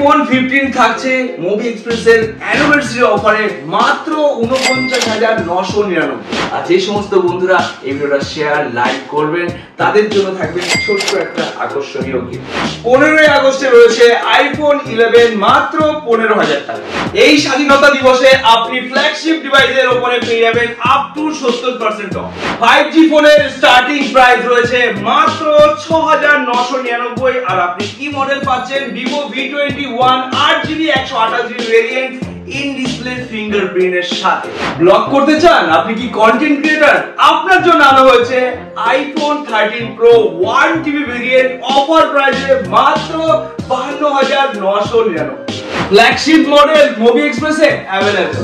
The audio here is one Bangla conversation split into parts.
আইফোন 15 থাকছে মুভি এক্সপ্রেসের অ্যানিভার্সারি অফারে মাত্র 49,999। আর যে সমস্ত বন্ধুরা এই ভিডিওটা শেয়ার লাইক করবেন তাদের জন্য থাকবে ছোট্ট একটা আকর্ষণীয় গিফট। 15 আগস্টে রয়েছে আইফোন 11 মাত্র 15,000 টাকা। এই স্বাধীনতা দিবসে আপনি ফ্ল্যাগশিপ ডিভাইসের উপরে পেয়ে যাবেন আপ টু 70% অফ। 5G ফোনের স্টার্টিং প্রাইস রয়েছে মাত্র 6,999 আর আপনি কি মডেল পাচ্ছেন Vivo V21 8GB 128GB variant in display fingerprint এর সাথে। ব্লগ করতে চান, আপনি কি কন্টেন্ট ক্রিয়েটর, আপনার জন্য আনা হয়েছে iPhone 13 Pro 1TB variant offer প্রাইসে মাত্র 52,999। ফ্ল্যাগশিপ মডেল মুভি এক্সপ্রেসে अवेलेबल।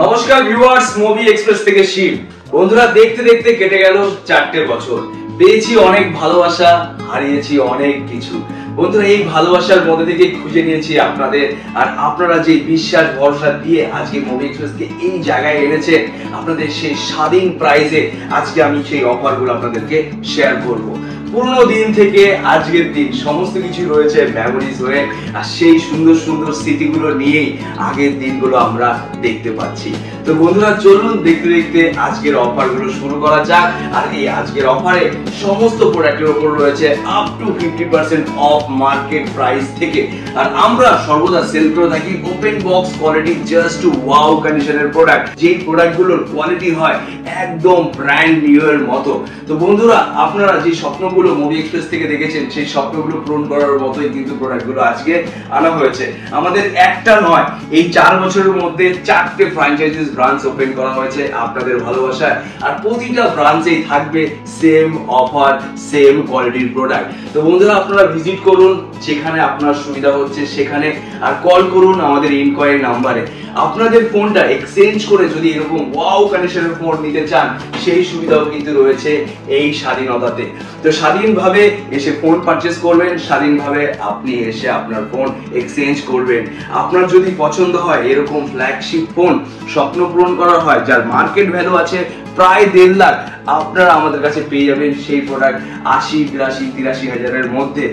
নমস্কার ভিউয়ার্স, মুভি এক্সপ্রেস থেকে শিব। বন্ধুরা, দেখতে দেখতে কেটে গেল 4টে বছর। পেয়েছি অনেক ভালোবাসা, হারিয়েছি অনেক কিছু। বন্ধুরা, এই ভালোবাসার মধ্যে থেকে খুঁজে নিয়েছি আপনাদের, আর আপনারা যে বিশ্বাস ভরসা দিয়ে আজকে মুভি এক্সপ্রেসকে এই জায়গায় এনেছেন, আপনাদের সেই স্বাধীন প্রাইসে আজকে আমি সেই অফারগুলো আপনাদেরকে শেয়ার করব। পুরনো দিন থেকে আজকের দিন সমস্ত কিছু রয়েছে মেমোরিজ হয়ে, আর সেই সুন্দর সুন্দর স্মৃতিগুলো নিয়েই আগের দিনগুলো আমরা দেখতে পাচ্ছি। তো বন্ধুরা, চলুন দেখতে দেখতে আজকের অফারগুলো শুরু করা যাক। আর এই আজকের অফারে সমস্ত প্রোডাক্টের উপর রয়েছে up to 50% off market price থেকে। আর আমরা সর্বদা সেল করে থাকি open box quality just to wow কন্ডিশনের প্রোডাক্ট, যেই প্রোডাক্টগুলোর কোয়ালিটি হয় একদম ব্র্যান্ড নিউ এর মতো। তো বন্ধুরা, আপনারা যে স্বপ্নগুলো মুভি এক্সপ্রেস থেকে দেখেছেন, সেই স্বপ্নগুলো পূরণ করার মতোই কিন্তু প্রোডাক্টগুলো আজকে আনা হয়েছে। আমাদের একটা নয়, এই 4 বছরের মধ্যে 4টে ফ্র্যাঞ্চাইজিস ব্রাঞ্চ ওপেন করা হয়েছে আপনাদের ভালোবাসায়। আর প্রতিটা ব্রাঞ্চেই থাকবে সেম অফার, সেম কোয়ালিটির প্রোডাক্ট। তো বন্ধুরা, আপনারা ভিজিট করুন যেখানে আপনার সুবিধা হচ্ছে সেখানে, আর কল করুন আমাদের ইনকোয়ারি নাম্বারে। আপনাদের ফোনটা এক্সচেঞ্জ করে যদি এরকম ওয়াও কন্ডিশনের ফোন নিতে চান, সেই সুবিধাও কিন্তু রয়েছে এই স্বাধীনতাতে। তো স্বাধীনভাবে এসে ফোন পারচেজ করবেন, স্বাধীনভাবে আপনি এসে আপনার ফোন এক্সচেঞ্জ করবেন। আপনার যদি পছন্দ হয় এরকম ফ্ল্যাগশিপ ফোন, স্বপ্ন পূরণ করা হয়, যার মার্কেট ভ্যালু আছে প্রায় 1.5 লাখ, আপনারা আমাদের কাছে পেয়ে যাবেন সেই প্রোডাক্ট 80, 82, 83 হাজারের মধ্যে।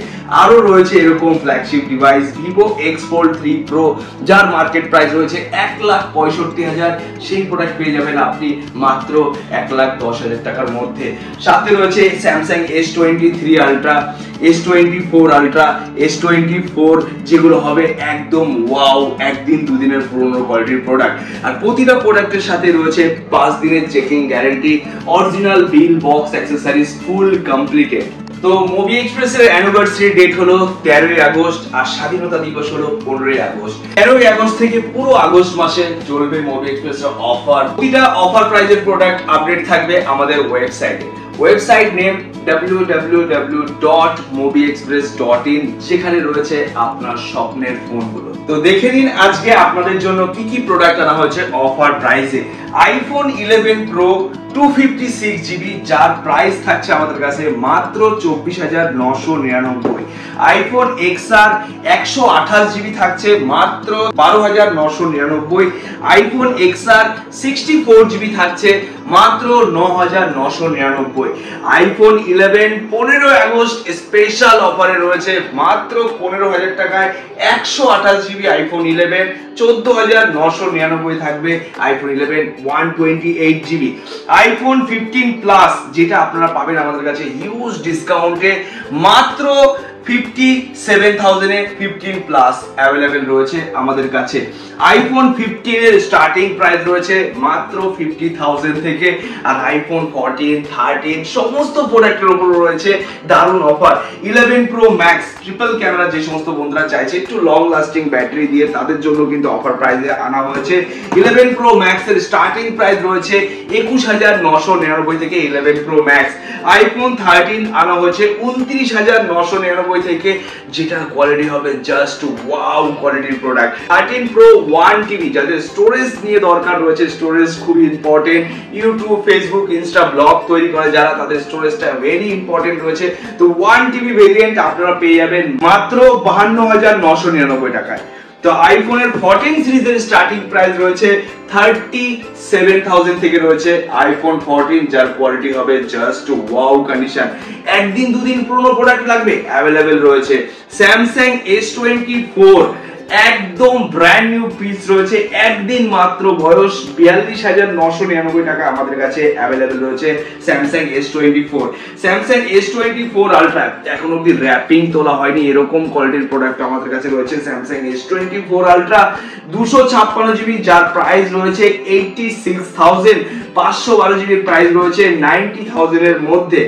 আরো রয়েছে এরকম flagship device Vivo X Fold 3 Pro, যার মার্কেট প্রাইস রয়েছে 1,65,000, সেই প্রোডাক্ট পেয়ে যাবেন আপনি মাত্র 1,10,000 টাকার মধ্যে। সাথে রয়েছে Samsung S23 Ultra, S24 Ultra, S24, যেগুলো হবে একদম ওয়াও, একদিন দুদিনের পুরনো কোয়ালিটির প্রোডাক্ট। আর প্রতিটা প্রোডাক্টের সাথে রয়েছে 5 দিনের checking guarantee, original bill, box, accessories full completed. তো মুভি এক্সপ্রেসের অ্যানিভার্সারি ডেট হলো 13 আগস্ট আর স্বাধীনতা দিবস হলো 15 আগস্ট। 13 আগস্ট থেকে পুরো আগস্ট মাসে চলবে মুভি এক্সপ্রেসের অফার। প্রতিটা অফার প্রাইজের প্রোডাক্ট আপডেট থাকবে আমাদের ওয়েবসাইটে। ওয়েবসাইট নেম www.movieexpress.in, সেখানে রয়েছে আপনার স্বপ্নের ফোনগুলো। তো দেখে নিন আজকে আপনাদের জন্য কি কি প্রোডাক্ট আনা হয়েছে অফার প্রাইসে। আইফোন 11 Pro 256GB, যার প্রাইস থাকছে আমাদের কাছে মাত্র 24,999। আইফোন XR 128GB থাকছে মাত্র 12,999। আইফোন XR 64GB থাকছে মাত্র 9,999। আইফোন 11 15 আগস্ট স্পেশাল অফারে রয়েছে মাত্র 15,000 টাকায় 128GB আইফোন 11, 14,999 থাকবে আইফোন 11 128GB। আইফোন 15 প্লাস, যেটা আপনারা পাবেন আমাদের কাছে হিউজ ডিসকাউন্টে মাত্র 57,000 এ 15 প্লাস অ্যাভেলেবেল রয়েছে আমাদের কাছে। আইফোন 15 এর স্টার্টিং প্রাইস রয়েছে মাত্র 50,000 থেকে, আর আইফোন 14, 13 সমস্ত প্রোডাক্টের উপর রয়েছে দারুণ offer. 11 Pro Max triple camera, যে সমস্ত বন্ধুরা চাইছে একটু লং লাস্টিং ব্যাটারি দিয়ে, তাদের জন্য কিন্তু অফার প্রাইসে আনা হয়েছে। 11 Pro Max এর স্টার্টিং প্রাইস রয়েছে 21,999 থেকে 11 Pro Max। আইফোন 13 আনা হয়েছে 29,999 থেকে, যেটার কোয়ালিটি হবে জাস্ট ওয়াও কোয়ালিটির প্রোডাক্ট। 13 Pro 1TB, যাদের স্টোরেজ নিয়ে দরকার রয়েছে, স্টোরেজ খুব important, YouTube, Facebook, Insta blog তৈরি করে যারা, তাদের স্টোরেজটা ভেরি ইম্পর্টেন্ট রয়েছে। তো 1TB ভেরিয়েন্ট আপনারা পেয়ে যাবেন মাত্র 52,999 টাকায়। তো আইফোনের 14 সিরিজের স্টার্টিং প্রাইস রয়েছে 37,000 থেকে রয়েছে আইফোন 14, যার কোয়ালিটি হবে জাস্ট ওয়াও কন্ডিশন। একদিন দুদিন পুরনো প্রোডাক্ট লাগবে, অ্যাভেলেবেল রয়েছে। স্যামসাং S24 একদম ব্র্যান্ড নিউ পিস রয়েছে, একদিন মাত্র বয়স, 42,999 টাকা আমাদের কাছে অ্যাভেলেবেল রয়েছে Samsung S24। Samsung S24 ultra এখন অবধি র্যাপিং তোলা হয়নি, এরকম কোয়ালিটির প্রোডাক্ট আমাদের কাছে রয়েছে। স্যামসাং S24 আলট্রা 256 জিবি, যার প্রাইস রয়েছে 86,000। 512 জিবির প্রাইস রয়েছে 90,000 এর মধ্যে।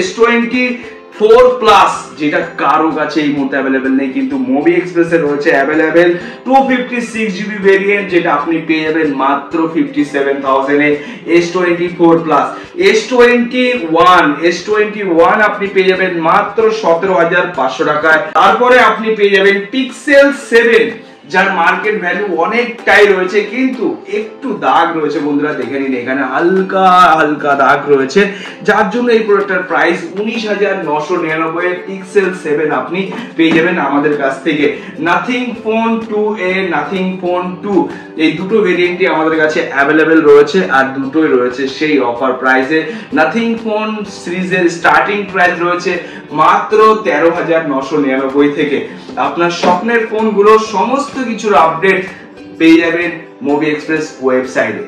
S24 প্লাস যেটা কারো কাছে এই মুহূর্তে অ্যাভেলেবেল নেই, কিন্তু মুভি এক্সপ্রেসে রয়েছে অ্যাভেলেবেল 256 জিবি ভেরিয়েন্ট, যেটা আপনি পেয়ে যাবেন মাত্র 57,000 এ। S24 প্লাস S21 আপনি পেয়ে যাবেন মাত্র 17,500 টাকায়। তারপরে আপনি পেয়ে যাবেন পিক্সেল 7, যার মার্কেট ভ্যালু অনেকটাই রয়েছে, কিন্তু একটু দাগ রয়েছে বন্ধুরা, দেখে নিন এখানে হালকা হালকা দাগ রয়েছে, যার জন্য এই প্রোডাক্টের প্রাইস 19,999 এ পিক্সেল 7 আপনি পেয়ে যাবেন আমাদের কাছ থেকে। Nothing phone 2a, nothing phone 2, এই দুটো ভেরিয়েন্টই আমাদের কাছে অ্যাভেলেবেল রয়েছে, আর দুটোই রয়েছে সেই অফার প্রাইসে। নাথিং ফোন সিরিজের স্টার্টিং প্রাইস রয়েছে মাত্র 13,999 থেকে। আপনার স্বপ্নের ফোনগুলো সমস্ত কিছুর আপডেট পেয়ে যাবেন মুভি এক্সপ্রেস ওয়েবসাইটে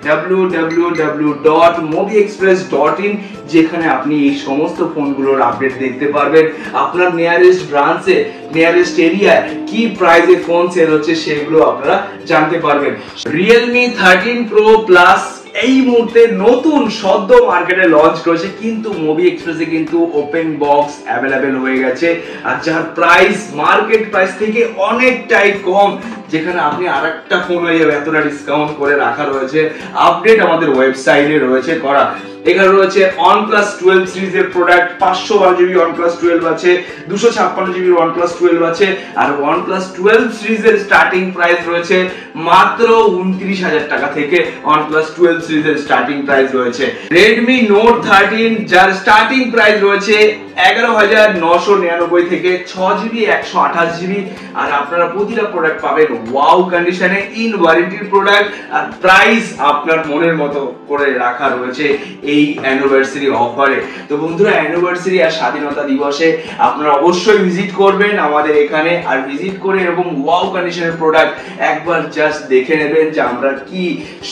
www.movieexpress.in, যেখানে আপনি এই সমস্ত ফোনগুলোর আপডেট দেখতে পারবেন। আপনার নিয়ারেস্ট ব্রাঞ্চে, নিয়ারেস্ট এরিয়ায় কি প্রাইসে ফোন সেল হচ্ছে সেগুলো আপনারা জানতে পারবেন। Realme 13 Pro Plus এই মুহূর্তে নতুন সদ্য মার্কেটে লঞ্চ করেছে, কিন্তু মুভি এক্সপ্রেসে কিন্তু ওপেন বক্স অ্যাভেলেবেল হয়ে গেছে, আর যার প্রাইস মার্কেট প্রাইস থেকে অনেকটাই কম, যেখানে আপনি আরেকটা ফোন হয়ে যাবে, এতটা ডিসকাউন্ট করে রাখা রয়েছে। আপডেট আমাদের ওয়েবসাইটে রয়েছে করা। এখানে রয়েছে OnePlus 12 সিরিজের প্রোডাক্ট, 512 জিবি OnePlus 12 আছে, 256 জিবি OnePlus 12 আছে, আর OnePlus 12 সিরিজের স্টার্টিং প্রাইস রয়েছে মাত্র 29,000 টাকা থেকে। OnePlus 12 সিরিজের স্টার্টিং প্রাইস রয়েছে। Redmi Note 13, যার স্টার্টিং প্রাইস রয়েছে 11,999 থেকে 6 জিবি 128 জিবি, আর আপনারা প্রতিটা প্রোডাক্ট পাবেন ওয়াও কন্ডিশনে, ইন ওয়ারেন্টির প্রোডাক্ট, আর প্রাইস আপনার মনের মতো করে রাখা রয়েছে এই অ্যানিভার্সারি অফারে। তো বন্ধুরা, অ্যানিভার্সারি আর স্বাধীনতা দিবসে আপনারা অবশ্যই ভিজিট করবেন আমাদের এখানে, আর ভিজিট করে এরকম ওয়াও কন্ডিশনের প্রোডাক্ট একবার জাস্ট দেখে নেবেন যে আমরা কি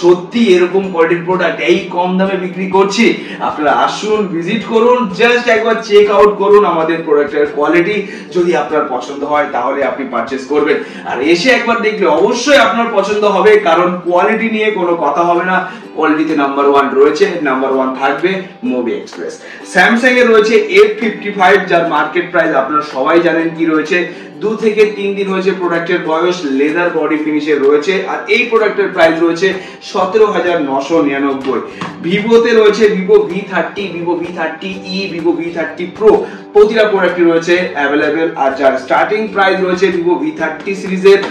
সত্যি এরকম কোয়ালিটির প্রোডাক্ট এই কম দামে বিক্রি করছি। আপনারা আসুন, ভিজিট করুন, জাস্ট একবার চেক আউট করুন আমাদের প্রোডাক্টের কোয়ালিটি। যদি আপনার পছন্দ হয় তাহলে আপনি পারচেজ করবেন, আর এসে একবার দেখলে অবশ্যই আপনার পছন্দ হবে, কারণ কোয়ালিটি নিয়ে কোনো কথা হবে না। কোয়ালিটিতে নাম্বার 1 রয়েছে, নাম্বার 1 থাকবে মুভি এক্সপ্রেস। স্যামসাং এর রয়েছে A55, যার মার্কেট প্রাইস আপনারা সবাই জানেন কি রয়েছে, 2 থেকে 3 দিন হয়েছে প্রোডাক্টের বয়স, লেদার বডি ফিনিশে রয়েছে, আর এই প্রোডাক্টের প্রাইস রয়েছে 17,999। ভিভোতে রয়েছে Vivo V30, Vivo V30e, Vivo V30 Pro, প্রতিটা প্রোডাক্টই রয়েছে অ্যাভেলেবেল, আর যার স্টার্টিং প্রাইস রয়েছে Vivo V30 সিরিজের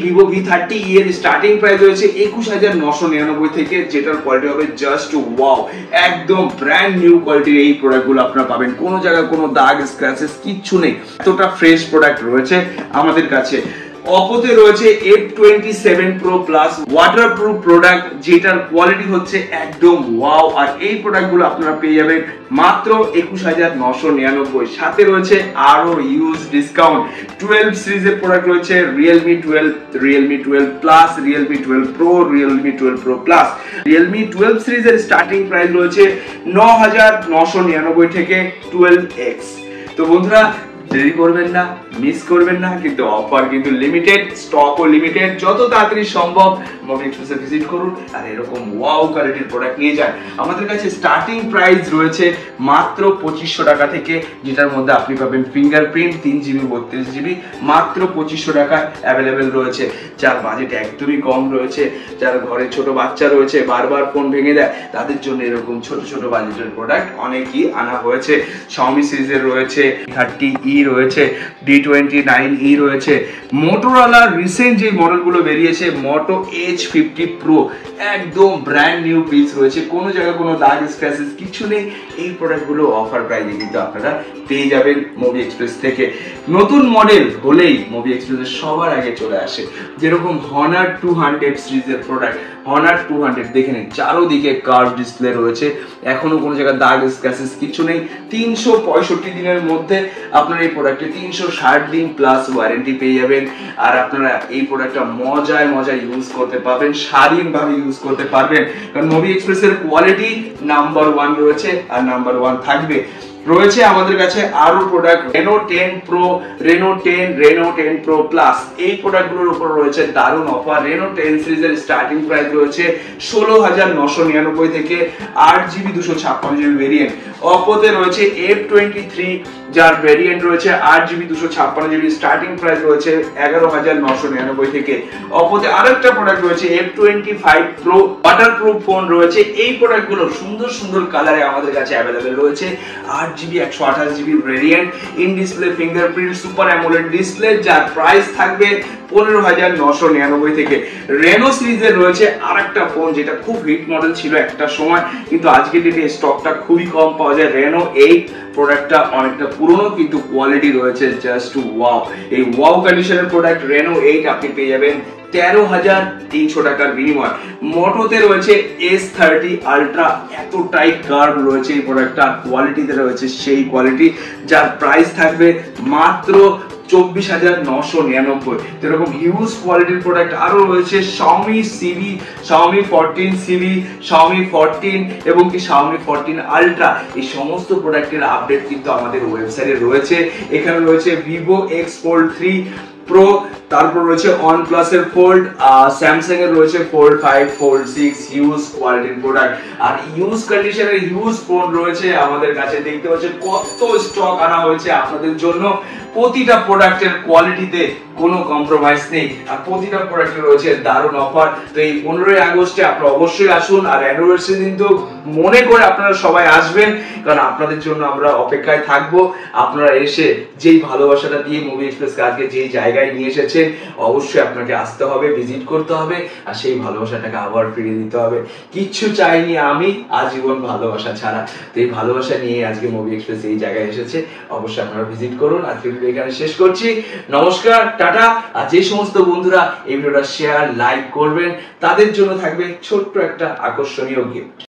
Vivo V30e এর স্টার্টিং প্রাইস রয়েছে 21,999 থেকে, যেটার কোয়ালিটি হবে জাস্ট ওয়াও, একদম ব্র্যান্ড নিউ কোয়ালিটির এই প্রোডাক্টগুলো আপনারা পাবেন। কোনো জায়গায় কোনো দাগ স্ক্র্যাচেস কিচ্ছু নেই, এতটা ফ্রেশ প্রোডাক্ট রয়েছে আমাদের কাছে। অপোতে রয়েছে F27 Pro Plus, waterproof product, যেটার কোয়ালিটি হচ্ছে একদম ওয়াও, আর এই প্রোডাক্টগুলো আপনারা পেয়ে যাবেন মাত্র 21,999। সাথে রয়েছে আরো ইউজ ডিসকাউন্ট। 12 সিরিজের প্রোডাক্ট রয়েছে Realme 12, Realme 12 Plus, Realme 12 Pro, Realme 12 Pro Plus। Realme 12 সিরিজের স্টার্টিং প্রাইস রয়েছে 9,999 থেকে 12X। তো বন্ধুরা, দেরি করবেন না, মিস করবেন না, কিন্তু অফার কিন্তু লিমিটেড, স্টকও লিমিটেড। যত তাড়াতাড়ি সম্ভব মুভি এক্সপ্রেসে ভিজিট করুন, আর এরকম ওয়াও কোয়ালিটির প্রোডাক্ট নিয়ে যান। আমাদের কাছে স্টার্টিং প্রাইস রয়েছে মাত্র 2500 টাকা থেকে, যেটার মধ্যে আপনি পাবেন ফিঙ্গারপ্রিন্ট 3 জিবি 32 জিবি, মাত্র 2500 টাকায় অ্যাভেলেবেল রয়েছে। যার বাজেট একদমই কম রয়েছে, যার ঘরে ছোট বাচ্চা রয়েছে, বারবার ফোন ভেঙে দেয়, তাদের জন্য এরকম ছোট ছোট বাজেটের প্রোডাক্ট অনেকই আনা হয়েছে। Xiaomi সিরিজের রয়েছে 30e রয়েছে, D29e রয়েছে। মোটোরোলা রিসেন্ট যে মডেলগুলো বেরিয়েছে, মোটো H50 Pro, একদম ব্র্যান্ড নিউ পিস রয়েছে, কোনো জায়গায় কোনো দাগ স্ক্র্যাচেস কিছু নেই, এই প্রোডাক্টগুলো অফার প্রাইসে কিন্তু আপনারা পেয়ে যাবেন মুভি এক্সপ্রেস থেকে। নতুন মডেল হলেই মুভি এক্সপ্রেসের সবার আগে চলে আসে। যেরকম হনার 200 সিরিজের প্রোডাক্ট, হনার 200 দেখে নিন, চারোদিকে কার্ভ ডিসপ্লে রয়েছে, এখনো কোনো জায়গায় দাগ স্ক্র্যাচেস কিছু নেই। 365 দিনের মধ্যে আপনারা এই প্রোডাক্টে 360 দিন প্লাস ওয়ারেন্টি পেয়ে যাবেন। আর আপনারা এই প্রোডাক্টটা মজায় ইউজ করতে পারবেন, স্বাধীনভাবে ইউজ করতে পারবেন, কারণ মুভি এক্সপ্রেসের কোয়ালিটি নাম্বার 1 রয়েছে আর নাম্বার 1 থাকবে। রয়েছে আমাদের কাছে আরো product, Reno 10 pro, Reno 10, Reno 10 pro plus, এই প্রোডাক্টগুলোর উপর রয়েছে দারুণ অফার। রেনো 10 সিরিজের স্টার্টিং প্রাইস রয়েছে 16,999 থেকে 8GB 256GB ভেরিয়েন্ট। অপোতে রয়েছে F23, যার ভেরিয়েন্ট রয়েছে 8GB 256GB, স্টার্টিং প্রাইস রয়েছে 11,999 থেকে। অপোতে আরেকটা প্রোডাক্ট রয়েছে F25 প্রো, ওয়াটারপ্রুফ ফোন রয়েছে। এই প্রোডাক্টগুলো সুন্দর কালারে আমাদের কাছে অ্যাভেলেবেল রয়েছে। 8GB 128GB variant, in display fingerprint super AMOLED display, যার প্রাইস থাকবে 15,999 থেকে। রেনো সিরিজের রয়েছে আরেকটা ফোন যেটা খুব হিট মডেল ছিল একটা সময়, কিন্তু আজকের ডেটে স্টকটা খুবই কম পাওয়া যায়। রেনো 8 প্রোডাক্টটা অনেকটা পুরনো, কিন্তু কোয়ালিটি রয়েছে জাস্ট ওয়াও। এই ওয়াও কন্ডিশনের প্রোডাক্ট রেনো 8 আপনি পেয়ে যাবেন 13,300 টাকার বিনিময়। মোটোতে রয়েছে S30 আলট্রা, এতটাই কার্ভ রয়েছে এই প্রোডাক্টটা, কোয়ালিটিতে রয়েছে সেই কোয়ালিটি, যার প্রাইস থাকবে মাত্র 24,999। এরকম হিউজ কোয়ালিটির প্রোডাক্ট আরো রয়েছে। Xiaomi CV, Xiaomi 14 CV, Xiaomi 14 এবং কি Xiaomi 14 Ultra, এই সমস্ত প্রোডাক্টের আপডেট কিন্তু আমাদের ওয়েবসাইটে রয়েছে। এখানে রয়েছে Vivo X Fold 3 Pro, তারপর রয়েছে OnePlus এর Fold, Samsung এর রয়েছে Fold 5, Fold 6, হিউজ কোয়ালিটির প্রোডাক্ট। আর ইউজ কন্ডিশনের হিউজ ফোন রয়েছে আমাদের কাছে। দেখতে পাচ্ছেন কত স্টক আনা হয়েছে আপনাদের জন্য। প্রতিটা প্রোডাক্টের কোয়ালিটিতে কোনো কম্প্রোমাইজ নেই, আর প্রতিটা প্রোডাক্টে রয়েছে দারুণ অফার। তো এই 15ই আগস্টে আপনারা অবশ্যই আসুন, আর অ্যানিভার্সারি দিন তো মনে করে আপনারা সবাই আসবেন, কারণ আপনাদের জন্য আমরা অপেক্ষায় থাকবো। আপনারা এসে যেই ভালোবাসাটা দিয়ে মুভি এক্সপ্রেসকে আজকে যেই জায়গায় নিয়ে এসেছেন, অবশ্যই আপনাকে আসতে হবে, ভিজিট করতে হবে, আর সেই ভালোবাসাটাকে আবার ফিরিয়ে দিতে হবে। কিচ্ছু চাইনি আমি আজীবন ভালোবাসা ছাড়া। তো এই ভালোবাসা নিয়ে আজকে মুভি এক্সপ্রেস এই জায়গায় এসেছে, অবশ্যই আপনারা ভিজিট করুন। আর ভিডিও এখানে শেষ করছি, নমস্কার, টাটা। আর যে সমস্ত বন্ধুরা এই ভিডিওটা শেয়ার লাইক করবেন, তাদের জন্য থাকবে ছোট্ট একটা আকর্ষণীয় গিফট।